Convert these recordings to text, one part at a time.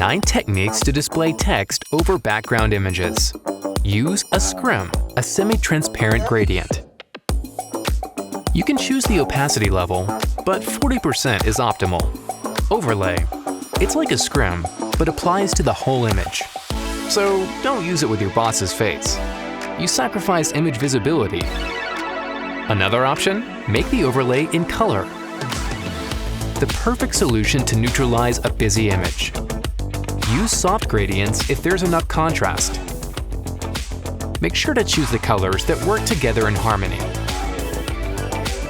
9 techniques to display text over background images. Use a SCRIM, a semi-transparent gradient. You can choose the opacity level, but 40% is optimal. Overlay. It's like a SCRIM, but applies to the whole image. So don't use it with your boss's face. You sacrifice image visibility. Another option? Make the overlay in color. The perfect solution to neutralize a busy image. Use soft gradients if there's enough contrast. Make sure to choose the colors that work together in harmony.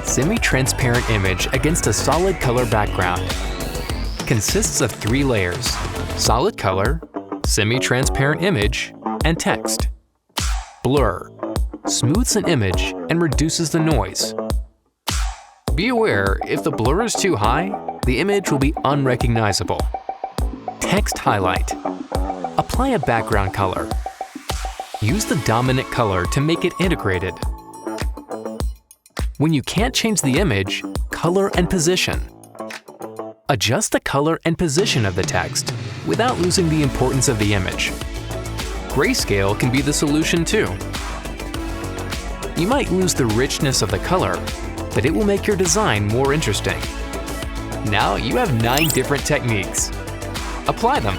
Semi-transparent image against a solid color background. Consists of 3 layers: solid color, semi-transparent image, and text. Blur. Smooths an image and reduces the noise. Be aware, if the blur is too high, the image will be unrecognizable. Text highlight. Apply a background color. Use the dominant color to make it integrated. When you can't change the image, color and position. Adjust the color and position of the text without losing the importance of the image. Grayscale can be the solution too. You might lose the richness of the color, but it will make your design more interesting. Now you have 9 different techniques. Apply them.